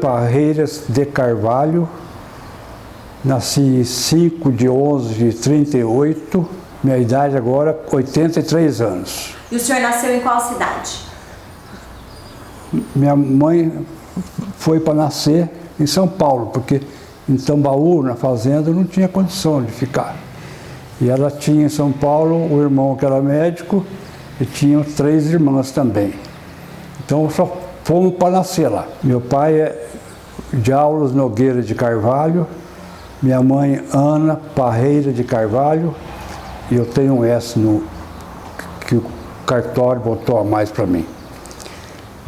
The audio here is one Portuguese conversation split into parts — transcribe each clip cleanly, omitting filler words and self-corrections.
Parreiras de Carvalho, nasci 5 de 11 de 38, minha idade agora 83 anos. E o senhor nasceu em qual cidade? Minha mãe foi para nascer em São Paulo, porque em Tambaú, na fazenda, não tinha condição de ficar. E ela tinha em São Paulo o irmão que era médico e tinha 3 irmãs também. Então só fomos para nascer lá. Meu pai é de Aulas Nogueira de Carvalho, minha mãe Ana Parreira de Carvalho, e eu tenho um S no que o cartório botou a mais para mim.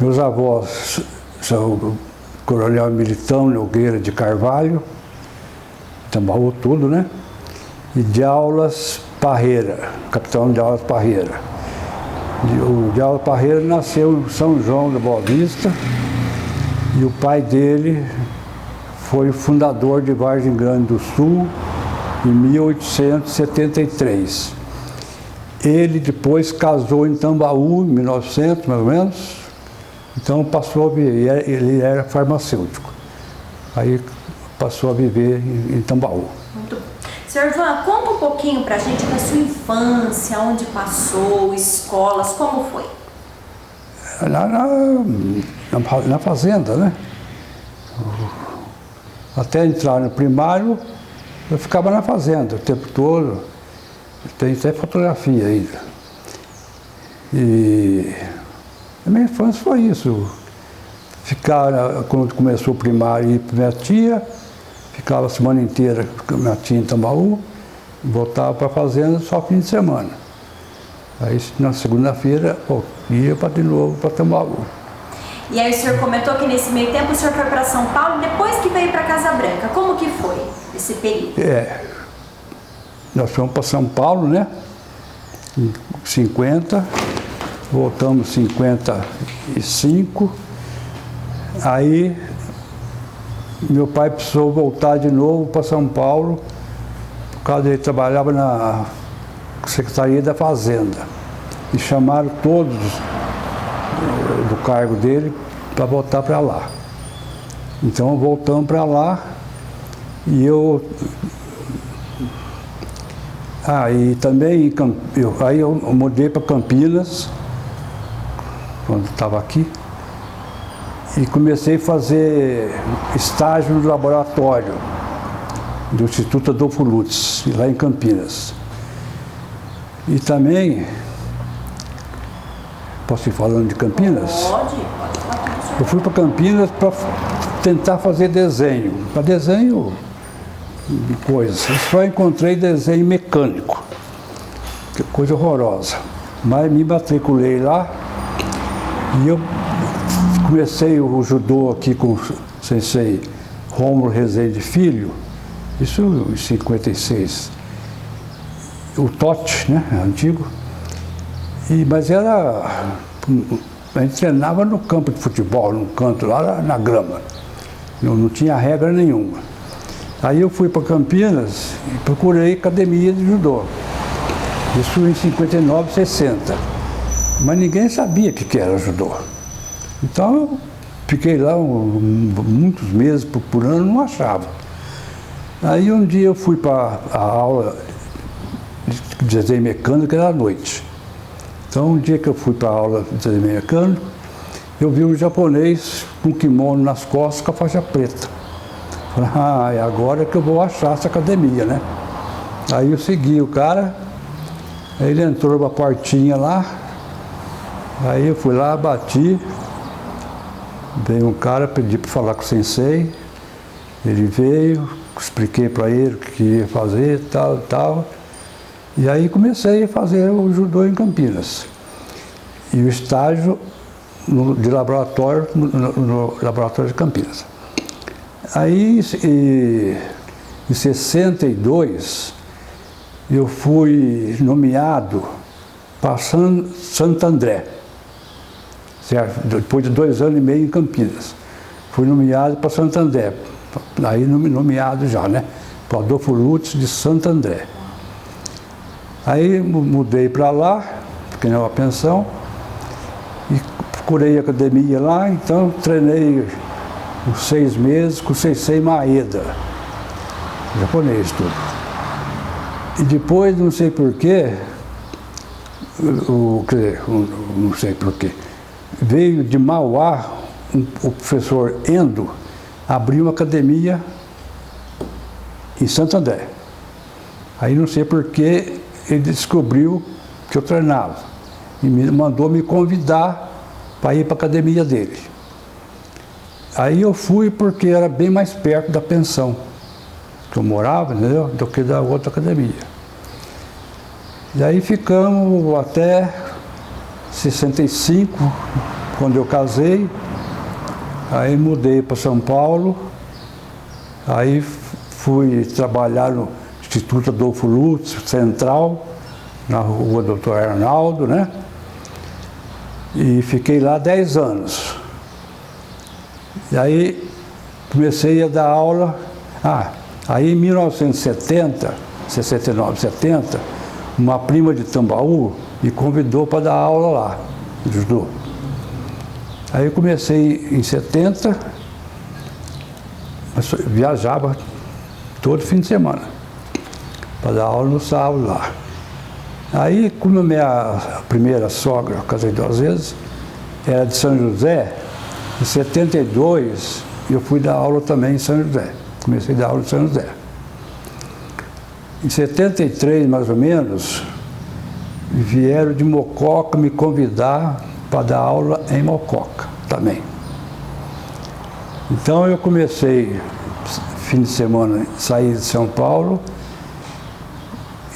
Meus avós são o Coronel Militão Nogueira de Carvalho, Tambaú tudo, né? E de Aulas Parreira, capitão de Aulas Parreira. O de Aulas Parreira nasceu em São João da Boa Vista e o pai dele foi o fundador de Vargem Grande do Sul em 1873. Ele depois casou em Tambaú, em 1900 mais ou menos, então passou a viver, ele era farmacêutico, aí passou a viver em Tambaú. Muito bom. Senhor Ivan, conta um pouquinho pra gente da sua infância, onde passou, escolas, como foi? Na fazenda, né? Até entrar no primário, eu ficava na fazenda o tempo todo. Tem até fotografia ainda. E a minha infância foi isso. Ficar, quando começou o primário, ir para minha tia, ficava a semana inteira com a minha tia em Tambaú, voltava para a fazenda só fim de semana. Aí na segunda-feira ia de novo para Tambaú. E aí o senhor comentou que nesse meio tempo o senhor foi para São Paulo, depois que veio para Casa Branca. Como que foi esse período? Nós fomos para São Paulo, né? Em 50, voltamos em 55. Aí meu pai precisou voltar de novo para São Paulo, por causa de ele trabalhava na Secretaria da Fazenda. E chamaram todos do cargo dele para voltar para lá. Então voltamos para lá e eu... e também aí eu mudei para Campinas, quando estava aqui, e comecei a fazer estágio no laboratório do Instituto Adolfo Lutz, lá em Campinas. E também, posso ir falando de Campinas? Pode falar tudo. Eu fui para Campinas para tentar fazer desenho. Para desenho de coisas. Eu só encontrei desenho mecânico, que coisa horrorosa. Mas me matriculei lá e eu comecei o judô aqui com o sensei Rômulo Rezende Filho, isso em 56. O Totti, né, antigo. Mas a gente treinava no campo de futebol, num canto lá na grama. Não tinha regra nenhuma. Aí eu fui para Campinas e procurei academia de judô. Isso em 59, 60. Mas ninguém sabia o que era judô. Então eu fiquei lá muitos meses procurando, não achava. Aí um dia eu fui para a aula de desenho mecânico, era à noite. Então um dia que eu fui para a aula de desenho mecânico, eu vi um japonês com kimono nas costas com a faixa preta. Falei, é agora que eu vou achar essa academia, né? Aí eu segui o cara, aí ele entrou numa portinha lá, aí eu fui lá, bati, veio um cara, pedi para falar com o sensei, ele veio, expliquei para ele o que queria fazer, tal, e aí comecei a fazer o judô em Campinas. E o estágio de laboratório, no laboratório de Campinas. Aí, em 62, eu fui nomeado para Santo André, certo? Depois de 2 anos e meio em Campinas. Fui nomeado para Santo André, aí nomeado já, né? Para Adolfo Lutz de Santo André. Aí mudei para lá, fiquei numa pensão, e procurei academia lá, então treinei os 6 meses com o Sensei Maeda, japonês tudo. E depois, não sei porquê, não sei porquê, veio de Mauá o professor Endo abriu uma academia em Santo André. Aí não sei porquê ele descobriu que eu treinava e mandou me convidar para ir para a academia dele. Aí eu fui porque era bem mais perto da pensão que eu morava, entendeu? Do que da outra academia. E aí ficamos até 65, quando eu casei. Aí mudei para São Paulo, aí fui trabalhar no Instituto Adolfo Lutz, Central, na rua Doutor Arnaldo, né? E fiquei lá 10 anos. E aí comecei a dar aula. Aí em 1970, 69, 70, uma prima de Tambaú me convidou para dar aula lá, de judô. Aí eu comecei em 70, mas viajava todo fim de semana para dar aula no sábado lá. Aí, como a minha primeira sogra, eu casei 2 vezes, era de São José, em 72 eu fui dar aula também em São José. Comecei a dar aula em São José. Em 73, mais ou menos, vieram de Mococa me convidar para dar aula em Mococa também. Então eu comecei, fim de semana, saí de São Paulo,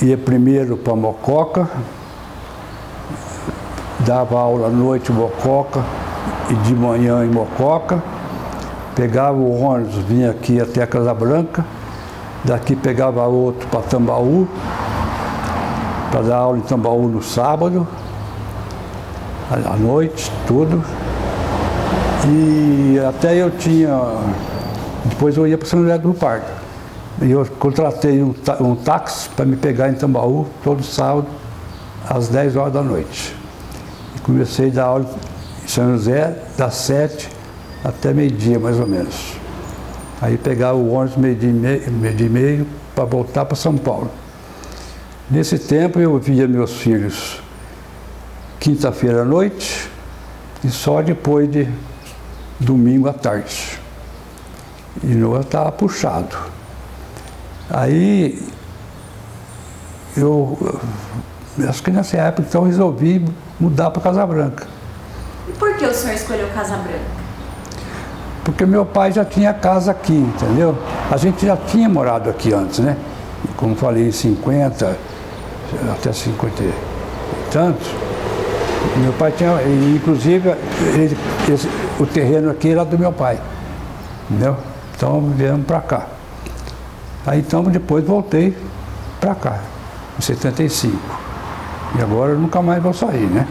ia primeiro para Mococa, dava aula à noite em Mococa e de manhã em Mococa, pegava o ônibus, vinha aqui até a Casa Branca, daqui pegava outro para Tambaú, para dar aula em Tambaú no sábado, à noite, tudo. E até eu tinha... Depois eu ia para São José do Rio Pardo. E eu contratei um táxi para me pegar em Tambaú todo sábado, às 10 horas da noite. E comecei a dar aula em São José, das 7 até meio-dia, mais ou menos. Aí pegava o ônibus meio-dia e meio para voltar para São Paulo. Nesse tempo eu via meus filhos quinta-feira à noite e só depois de domingo à tarde. E eu estava puxado. Aí eu acho que nessa época então resolvi mudar para Casa Branca. E por que o senhor escolheu Casa Branca? Porque meu pai já tinha casa aqui, entendeu? A gente já tinha morado aqui antes, né? Como falei, em 50, até 50 e tantos. Meu pai tinha, inclusive, o terreno aqui era do meu pai, entendeu? Então viemos para cá. Aí então depois voltei para cá, em 75. E agora eu nunca mais vou sair, né?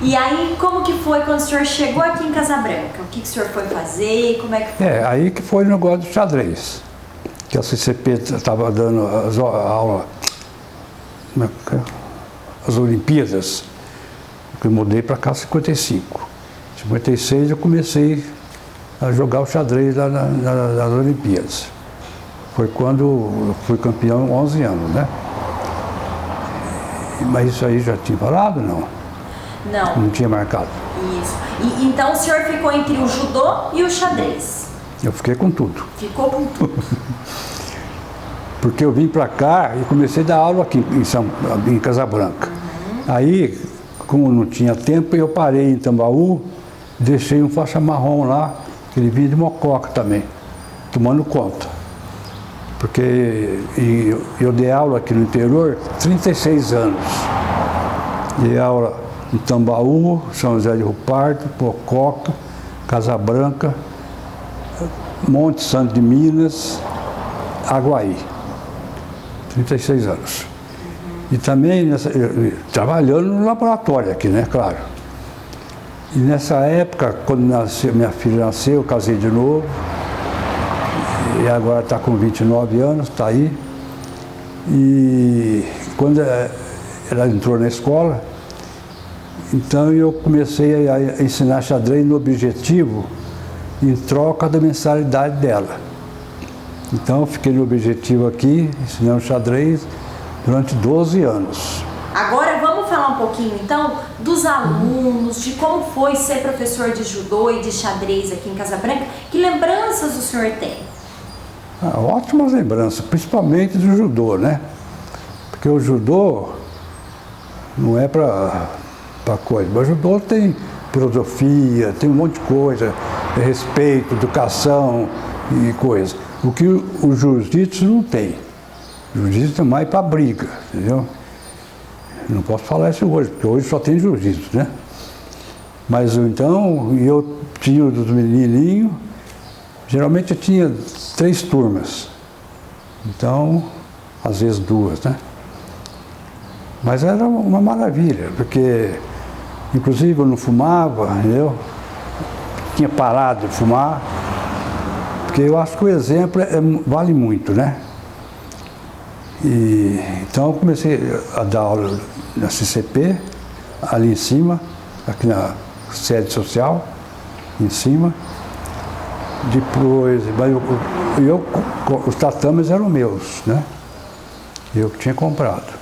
E aí, como que foi quando o senhor chegou aqui em Casa Branca? O que o senhor foi fazer? Como é que foi? Aí que foi o negócio do xadrez. Que a CCP estava dando as aulas, as Olimpíadas. Eu mudei para cá em 55. Em 56 eu comecei a jogar o xadrez lá nas Olimpíadas. Foi quando eu fui campeão 11 anos, né? Mas isso aí já tinha falado, não? Não. Não tinha marcado. Isso. E então o senhor ficou entre o judô e o xadrez? Eu fiquei com tudo. Ficou com tudo. Porque eu vim para cá e comecei a dar aula aqui em Casa Branca. Aí, como não tinha tempo, eu parei em Tambaú, deixei um faixa marrom lá, que ele vinha de Mococa também, tomando conta. Porque eu dei aula aqui no interior 36 anos. Dei aula em Tambaú, São José do Rio Pardo, Mococa, Casa Branca, Monte Santo de Minas, Aguaí. 36 anos. E também trabalhando no laboratório aqui, né, claro. E nessa época, quando minha filha nasceu, eu casei de novo. E agora está com 29 anos, está aí. E quando ela entrou na escola, então eu comecei a ensinar xadrez no objetivo em troca da mensalidade dela. Então eu fiquei no Objetivo aqui, ensinando xadrez durante 12 anos. Agora vamos falar um pouquinho então dos alunos, de como foi ser professor de judô e de xadrez aqui em Casa Branca. Que lembranças o senhor tem? Ótimas lembranças, principalmente do judô, né? Porque o judô não é para coisa, mas o judô tem filosofia, tem um monte de coisa, respeito, educação e coisa. O que o jiu-jitsu não tem. O jiu-jitsu é mais para briga, entendeu? Não posso falar isso hoje, porque hoje só tem jiu-jitsu, né? Mas então, eu tinha os menininhos, geralmente eu tinha 3 turmas. Então, às vezes 2, né? Mas era uma maravilha, porque inclusive eu não fumava, entendeu? Tinha parado de fumar, porque eu acho que o exemplo vale muito, né? E, então eu comecei a dar aula na CCP, ali em cima, aqui na sede social, em cima. Depois, os tatames eram meus, né? Eu que tinha comprado.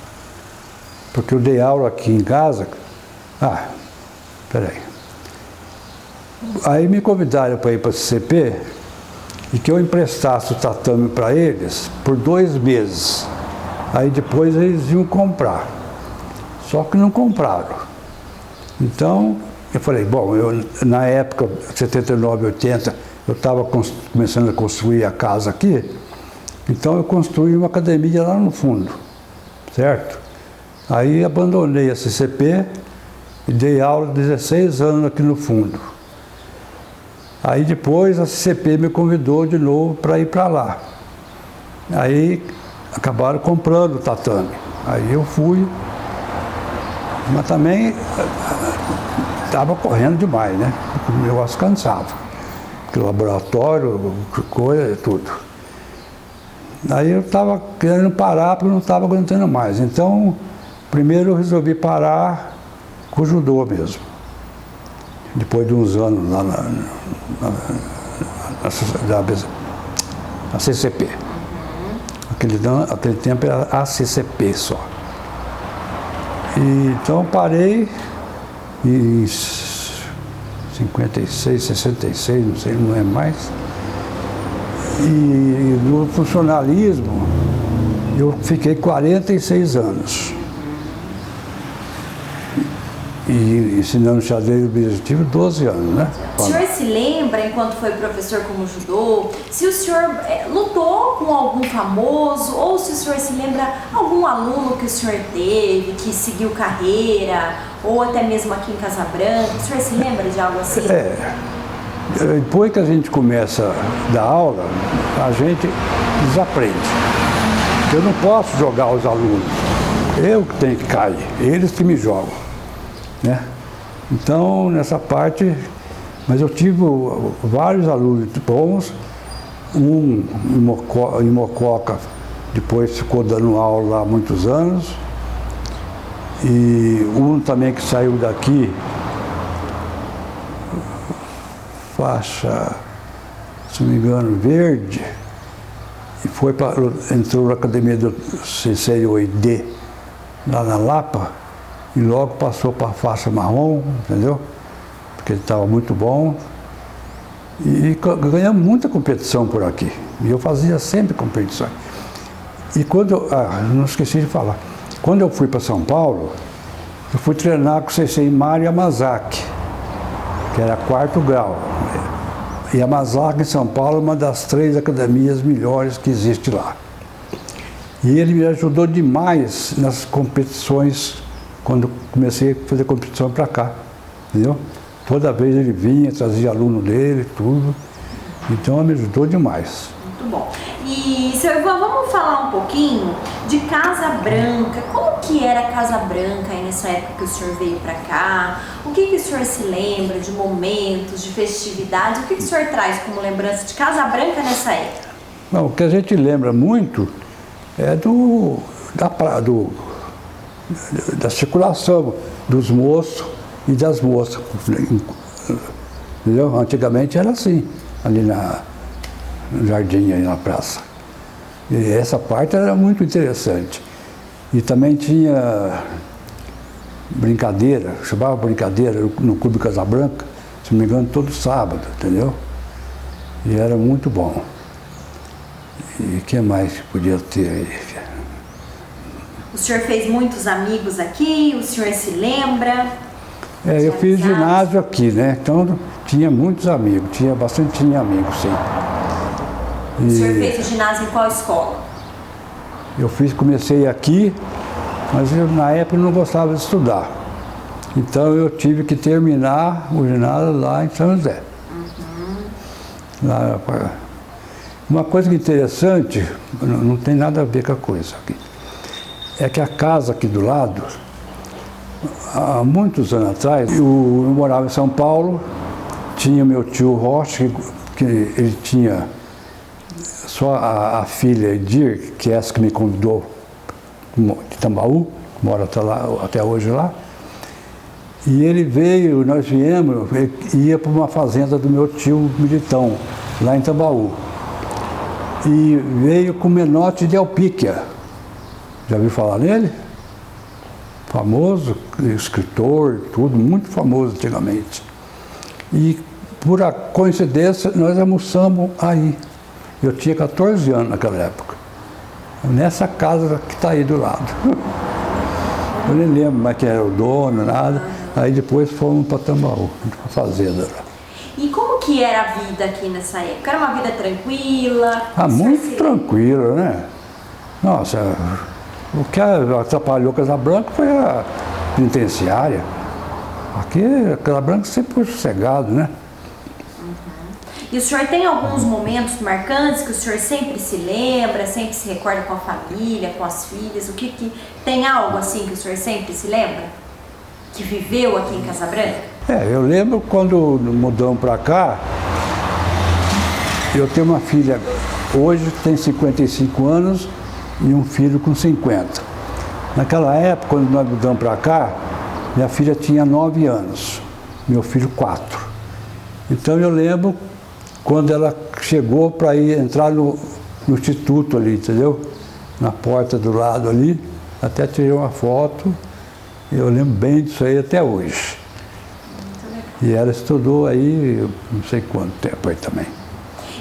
Porque eu dei aula aqui em casa. Peraí. Aí me convidaram para ir para a CCP e que eu emprestasse o tatame para eles por 2 meses. Aí depois eles iam comprar. Só que não compraram. Então, eu falei, bom, na época, 79, 80, eu estava começando a construir a casa aqui, então eu construí uma academia lá no fundo, certo? Aí abandonei a CCP e dei aula 16 anos aqui no fundo. Aí depois a CCP me convidou de novo para ir para lá. Aí acabaram comprando o tatame. Aí eu fui, mas também estava correndo demais, né? O negócio cansava. Porque o laboratório, coisa, tudo. Aí eu estava querendo parar porque não estava aguentando mais. Então, primeiro eu resolvi parar com o judô mesmo. Depois de uns anos lá na CCP. Aquele tempo era a CCP só. E, então parei em 56, 66, não sei, não é mais. E no funcionalismo eu fiquei 46 anos. E ensinando xadrez objetivo 12 anos, né? O senhor se lembra, enquanto foi professor como judô, se o senhor lutou com algum famoso, ou se o senhor se lembra algum aluno que o senhor teve, que seguiu carreira, ou até mesmo aqui em Casa Branca, o senhor se lembra de algo assim? Depois que a gente começa a dar aula, a gente desaprende. Eu não posso jogar os alunos, eu que tenho que cair, eles que me jogam. Né? Então, nessa parte, mas eu tive vários alunos bons, um em Mococa, depois ficou dando aula lá há muitos anos, e um também que saiu daqui, faixa, se não me engano, verde, e entrou na academia do CCOID, lá na Lapa, e logo passou para a faixa marrom, entendeu? Porque ele estava muito bom. E ganhamos muita competição por aqui. E eu fazia sempre competições. E quando não esqueci de falar. Quando eu fui para São Paulo, eu fui treinar com o Sensei Mário Yamazaki, que era 4º grau. E Yamazaki em São Paulo é uma das 3 academias melhores que existe lá. E ele me ajudou demais nas competições, quando comecei a fazer competição para cá, entendeu? Toda vez ele vinha, trazia aluno dele, tudo. Então me ajudou demais. Muito bom. E, seu Ivan, vamos falar um pouquinho de Casa Branca. Como que era Casa Branca aí nessa época que o senhor veio para cá? O que o senhor se lembra de momentos, de festividades? O que o senhor traz como lembrança de Casa Branca nessa época? Não, o que a gente lembra muito é da circulação dos moços e das moças. Entendeu? Antigamente era assim. ali no jardim, aí na praça. E essa parte era muito interessante. E também tinha brincadeira, chamava brincadeira no Clube Casabranca, se não me engano, todo sábado, entendeu? E era muito bom. E o que mais que podia ter aí? O senhor fez muitos amigos aqui, o senhor se lembra? Eu fiz ginásio aqui, né? Então tinha muitos amigos, tinha amigos, sim. O senhor fez o ginásio em qual escola? Comecei aqui, mas na época eu não gostava de estudar. Então eu tive que terminar o ginásio lá em São José. Lá, uma coisa interessante, não tem nada a ver com a coisa aqui, é que a casa aqui do lado, há muitos anos atrás, eu morava em São Paulo, tinha meu tio Rocha, que ele tinha só a filha Edir, que é essa que me convidou de Tambaú, mora até hoje lá. E ele veio, nós viemos, ia para uma fazenda do meu tio Militão, lá em Tambaú. E veio com Menotti de Alpíquia. Já ouviu falar nele? Famoso, escritor, tudo, muito famoso antigamente. E por coincidência, nós almoçamos aí. Eu tinha 14 anos naquela época. Nessa casa que está aí do lado. Eu nem lembro mais quem era o dono, nada. Aí depois fomos para Tambaú, para a fazenda lá. E como que era a vida aqui nessa época? Era uma vida tranquila? Muito tranquila, né? Nossa, o que atrapalhou Casabranca foi a penitenciária. Aqui, Casabranca sempre foi sossegado, né? E o senhor tem alguns momentos marcantes que o senhor sempre se lembra, sempre se recorda com a família, com as filhas? Tem algo assim que o senhor sempre se lembra? Que viveu aqui em Casabranca? Eu lembro quando mudamos para cá, eu tenho uma filha, hoje tem 55 anos e um filho com 50. Naquela época, quando nós mudamos para cá, minha filha tinha 9 anos, meu filho 4. Então eu lembro quando ela chegou para entrar no instituto ali, entendeu? Na porta do lado ali, até tirei uma foto, eu lembro bem disso aí até hoje. E ela estudou aí, não sei quanto tempo aí também.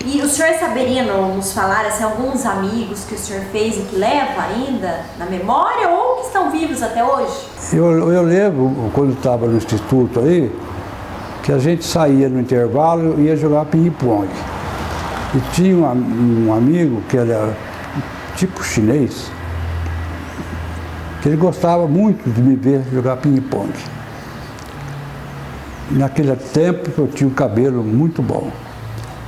E o senhor saberia nos falar assim, alguns amigos que o senhor fez e que leva ainda na memória ou que estão vivos até hoje? Eu lembro, quando estava no instituto aí, que a gente saía no intervalo e ia jogar ping-pong. E tinha um amigo que era tipo chinês, que ele gostava muito de me ver jogar ping-pong. Naquele tempo eu tinha um cabelo muito bom.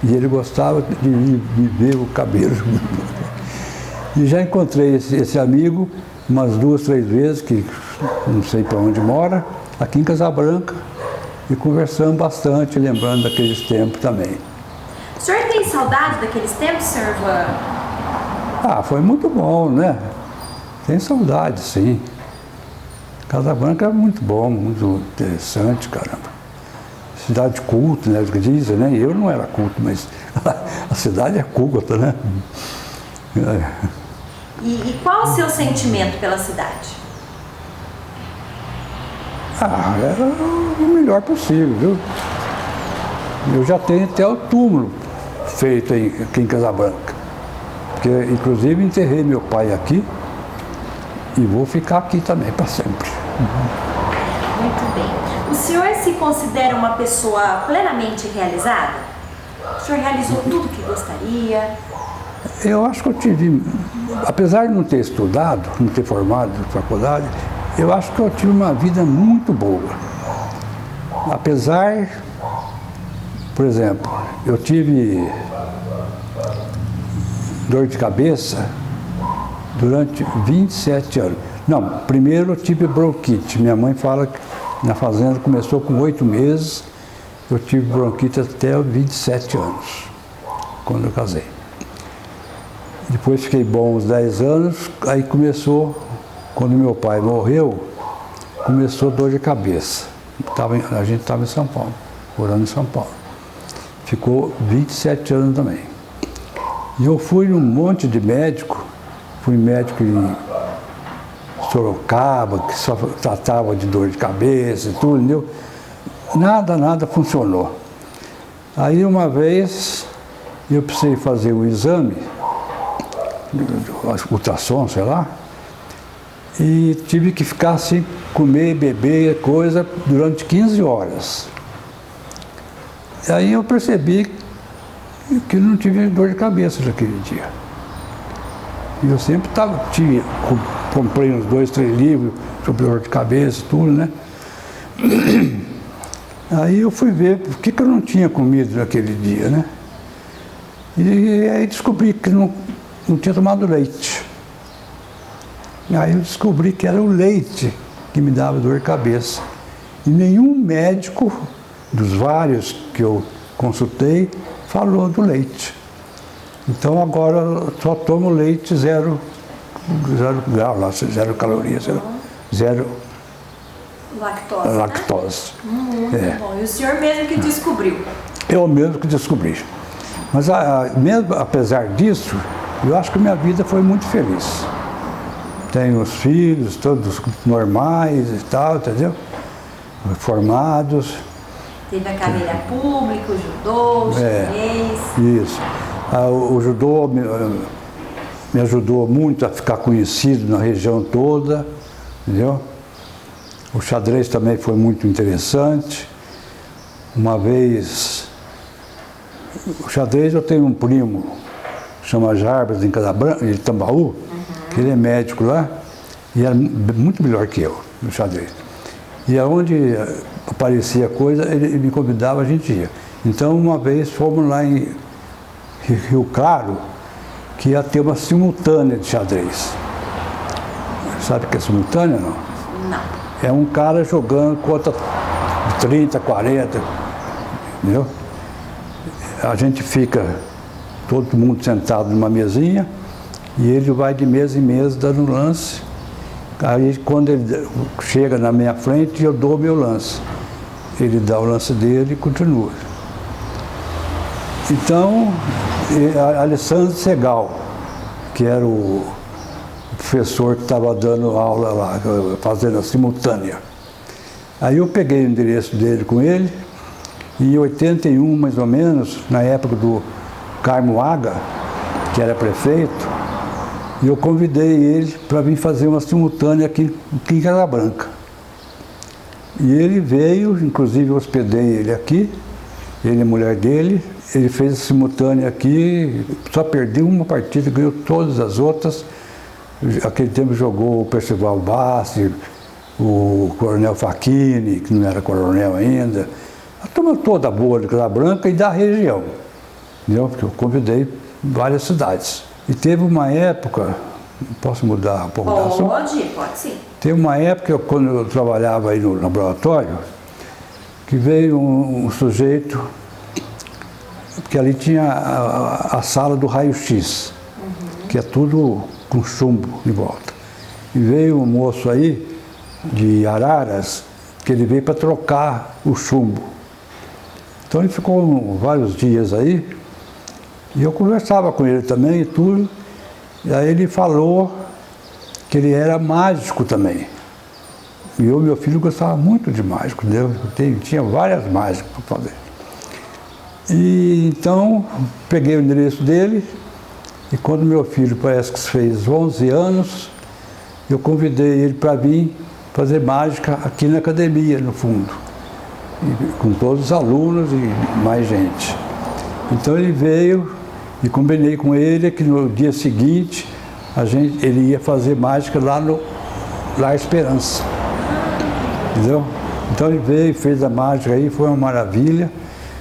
E ele gostava de me ver o cabelo. E já encontrei esse amigo umas 2, 3 vezes, que não sei para onde mora, aqui em Casabranca. E conversamos bastante, lembrando daqueles tempos também. O senhor tem saudade daqueles tempos, senhor Ivan? Foi muito bom, né? Tem saudade, sim. Casabranca é muito bom, muito interessante, caramba. Cidade culta, né? Que dizem, né? Eu não era culto, mas a cidade é culta, né? E qual o seu sentimento pela cidade? Era o melhor possível, viu? Eu já tenho até o túmulo feito aqui em Casabranca. Porque, inclusive, enterrei meu pai aqui e vou ficar aqui também para sempre. Muito bem. O senhor se considera uma pessoa plenamente realizada? O senhor realizou tudo o que gostaria? Eu acho que eu tive, apesar de não ter estudado, não ter formado na faculdade, eu acho que eu tive uma vida muito boa. Apesar, por exemplo, eu tive dor de cabeça durante 27 anos. Não, primeiro eu tive bronquite. Minha mãe fala que na fazenda começou com 8 meses, eu tive bronquite até 27 anos, quando eu casei. Depois fiquei bom uns 10 anos, aí começou, quando meu pai morreu, começou dor de cabeça. A gente estava em São Paulo, morando em São Paulo. ficou 27 anos também. E eu fui num monte de médico, fui médico em Sorocaba, que só tratava de dor de cabeça e tudo, entendeu? Nada funcionou. Aí uma vez eu precisei fazer um exame, ultrassom, sei lá, e tive que ficar assim, comer, beber, coisa, durante 15 horas. E aí eu percebi que não tive dor de cabeça naquele dia. E eu sempre comprei uns 2, 3 livros sobre dor de cabeça e tudo, né? Aí eu fui ver o que eu não tinha comido naquele dia, né? E aí descobri que não tinha tomado leite. Aí eu descobri que era o leite que me dava dor de cabeça. E nenhum médico, dos vários que eu consultei, falou do leite. Então agora eu só tomo leite zero grau, zero calorias, zero lactose. Muito bom. E o senhor mesmo que descobriu? Eu mesmo que descobri. Mas mesmo apesar disso, eu acho que minha vida foi muito feliz. Tenho os filhos, todos normais e tal, entendeu? Formados. Teve a carreira pública, o judô, o xadrez. Isso. O judô me ajudou muito a ficar conhecido na região toda, entendeu? O xadrez também foi muito interessante. Uma vez, o xadrez eu tenho um primo, chama Jarbas, em Tambaú, que ele é médico lá, e era muito melhor que eu no xadrez. E aonde aparecia coisa, ele me convidava, a gente ia. Então uma vez fomos lá em Rio Claro, que ia ter uma simultânea de xadrez. Sabe o que é simultânea, não? Não. É um cara jogando contra 30, 40, entendeu? A gente fica, todo mundo sentado numa mesinha, e ele vai de mesa em mesa dando lance. Aí quando ele chega na minha frente, eu dou o meu lance. Ele dá o lance dele e continua. Então, Alessandro Segal, que era o professor que estava dando aula lá, fazendo a simultânea. Aí eu peguei o endereço dele com ele, e em 81, mais ou menos, na época do Carmo Aga, que era prefeito, e eu convidei ele para vir fazer uma simultânea aqui em Casa Branca. E ele veio, inclusive eu hospedei ele aqui, ele e a mulher dele. Ele fez a simultânea aqui, só perdeu uma partida, ganhou todas as outras. Aquele tempo jogou o Percival Bassi, o Coronel Facchini, que não era coronel ainda. A turma toda boa de Casa Branca e da região, entendeu? Porque eu convidei várias cidades. E teve uma época, posso mudar um pouco da assunto? Pode sim. Teve uma época, quando eu trabalhava aí no laboratório, que veio um sujeito, porque ali tinha a sala do raio-x, que é tudo com chumbo em volta. E veio um moço aí, de Araras, que ele veio para trocar o chumbo. Então ele ficou vários dias aí, e eu conversava com ele também e tudo, e aí ele falou que ele era mágico também. E eu, meu filho, gostava muito de mágico, entendeu? Tinha várias mágicas para fazer. E então, peguei o endereço dele, e quando meu filho parece que fez 11 anos, eu convidei ele para vir fazer mágica aqui na academia, no fundo, com todos os alunos e mais gente. Então ele veio e combinei com ele que no dia seguinte ele ia fazer mágica lá no Lar Esperança, entendeu? Então ele veio, fez a mágica aí, foi uma maravilha,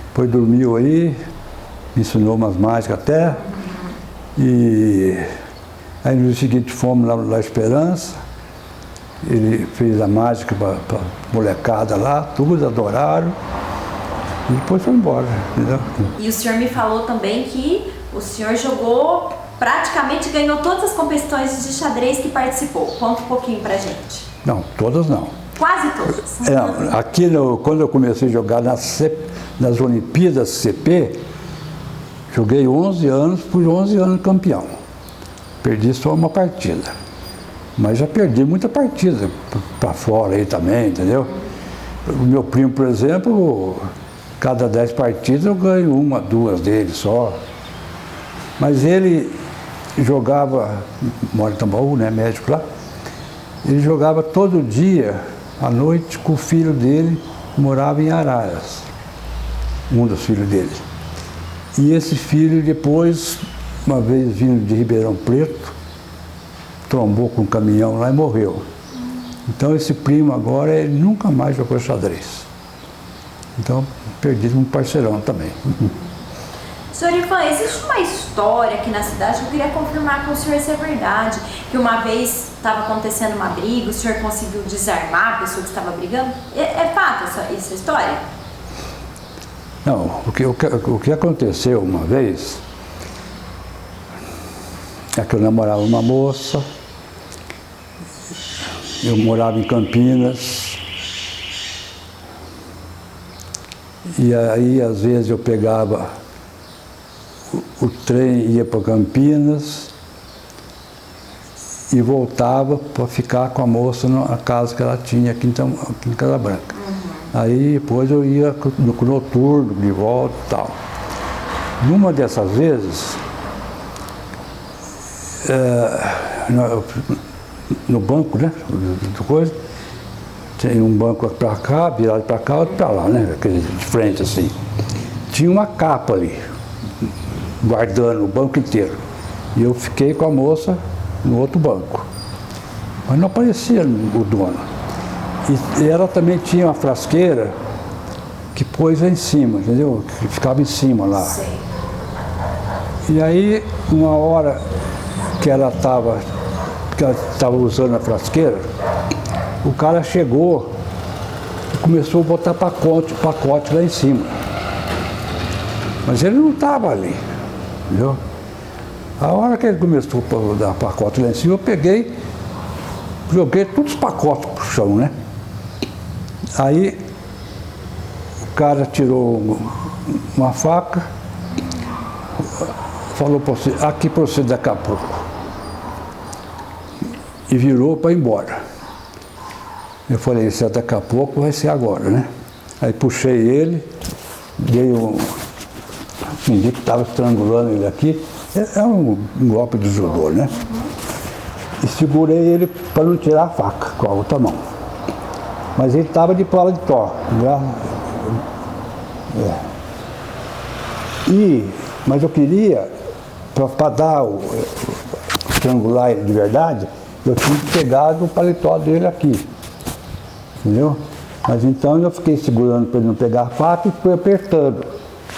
depois dormiu aí, me ensinou umas mágicas até, e aí no dia seguinte fomos lá no Lar Esperança, ele fez a mágica para molecada lá, todos adoraram, e depois foi embora, entendeu? E o senhor me falou também que o senhor jogou, praticamente ganhou todas as competições de xadrez que participou. Conta um pouquinho pra gente. Não, todas não. Quase todas. Aqui, quando eu comecei a jogar nas Olimpíadas CP, joguei 11 anos, fui 11 anos campeão. Perdi só uma partida. Mas já perdi muita partida para fora aí também, entendeu? O meu primo, por exemplo, cada 10 partidas eu ganho 1, 2 dele só. Mas ele jogava, mora em Tambaú, né, médico lá, ele jogava todo dia, à noite, com o filho dele, que morava em Araras, um dos filhos dele. E esse filho depois, uma vez vindo de Ribeirão Preto, trombou com um caminhão lá e morreu. Então esse primo agora, ele nunca mais jogou xadrez. Então perdi um parceirão também. Senhor Ivan, existe uma história aqui na cidade que eu queria confirmar com o senhor se é verdade, que uma vez estava acontecendo uma briga, o senhor conseguiu desarmar a pessoa que estava brigando? É fato essa história? Não, o que aconteceu uma vez é que eu namorava uma moça, eu morava em Campinas, e aí às vezes eu pegava o trem, ia para Campinas e voltava para ficar com a moça na casa que ela tinha aqui em Casa Branca. Aí depois eu ia no noturno, de volta e tal. Numa dessas vezes, no banco, né, do coisa, tem um banco para cá, virado para cá, outro para lá, né, aquele de frente assim. Tinha uma capa ali, guardando o banco inteiro. E eu fiquei com a moça no outro banco. Mas não aparecia o dono. E ela também tinha uma frasqueira que pôs lá em cima, entendeu? Que ficava em cima lá. Sim. E aí, uma hora que ela estava usando a frasqueira, o cara chegou e começou a botar pacote lá em cima. Mas ele não estava ali, entendeu? A hora que ele começou a dar pacote lá em cima, eu peguei, joguei todos os pacotes pro chão, né? Aí o cara tirou uma faca, falou para você, aqui para você daqui a pouco. E virou para ir embora. Eu falei, se é daqui a pouco, vai ser agora, né? Aí puxei ele, fingi que estava estrangulando ele aqui. É um golpe de judô, né? E segurei ele para não tirar a faca com a outra mão. Mas ele estava de paletó. Mas eu queria, para dar estrangular ele de verdade, eu tinha pegado o paletó dele aqui. Entendeu? Mas então eu fiquei segurando para ele não pegar a faca e fui apertando.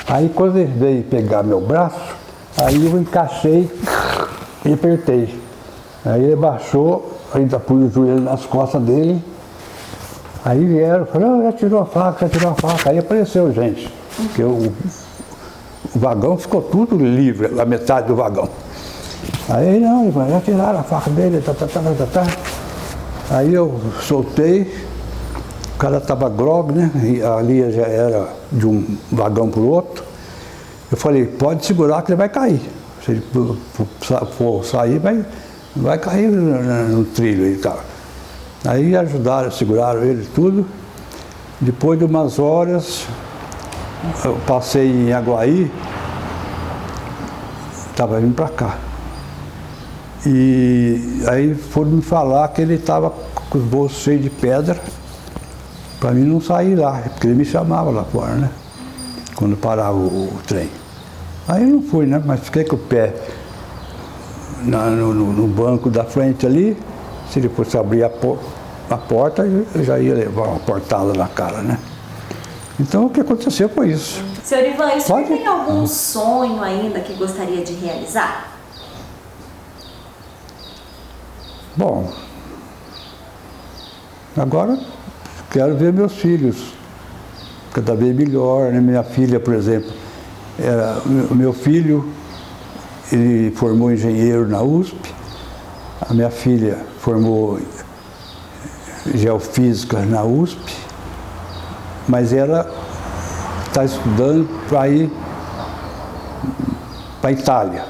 Aí quando ele veio pegar meu braço, aí eu encaixei e apertei. Aí ele baixou, ainda pus o joelho nas costas dele. Aí vieram, falaram, já tirou a faca, já tirou a faca. Aí apareceu gente. Porque o vagão ficou tudo livre, a metade do vagão. Aí não, já tiraram a faca dele, Aí eu soltei, o cara estava grogue, né? E ali já era de um vagão para o outro. Eu falei, pode segurar que ele vai cair. Se ele for sair, vai cair no trilho e tal. Aí ajudaram, seguraram ele tudo. Depois de umas horas, eu passei em Aguaí, estava vindo para cá. E aí foram me falar que ele estava com os bolsos cheios de pedra, para mim não sair lá, porque ele me chamava lá fora, né? Quando parava o trem. Aí eu não fui, né? Mas fiquei com o pé no banco da frente ali. Se ele fosse abrir a porta, eu já ia levar uma portada na cara, né? Então o que aconteceu foi isso. Senhor Ivan, o senhor tem algum sonho ainda que gostaria de realizar? Bom, agora quero ver meus filhos cada vez melhor, né? Minha filha, por exemplo, o meu filho, ele formou engenheiro na USP, a minha filha formou geofísica na USP, mas ela está estudando para ir para a Itália.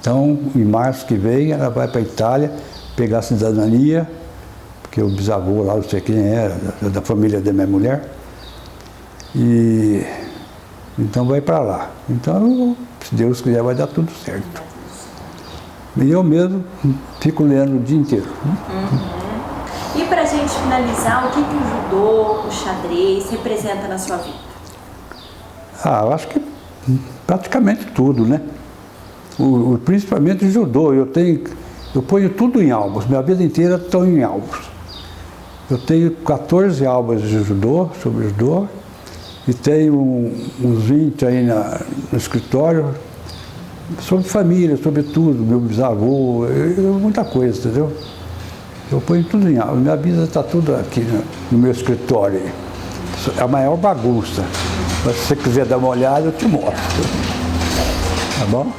Então, em março que vem, ela vai para a Itália pegar a cidadania, porque o bisavô lá, não sei quem era, da família da minha mulher, e então vai para lá. Então, se Deus quiser, vai dar tudo certo. E eu mesmo fico lendo o dia inteiro. E para a gente finalizar, o que o judô, o xadrez representa na sua vida? Eu acho que praticamente tudo, né? Principalmente o judô. Eu ponho tudo em álbuns, minha vida inteira estão em álbuns. Eu tenho 14 álbuns de judô, sobre judô, e tenho uns 20 aí no escritório, sobre família, sobre tudo, meu bisavô, muita coisa, entendeu? Eu ponho tudo em álbum, minha vida está tudo aqui no meu escritório. É a maior bagunça. Mas se você quiser dar uma olhada, eu te mostro. Tá bom?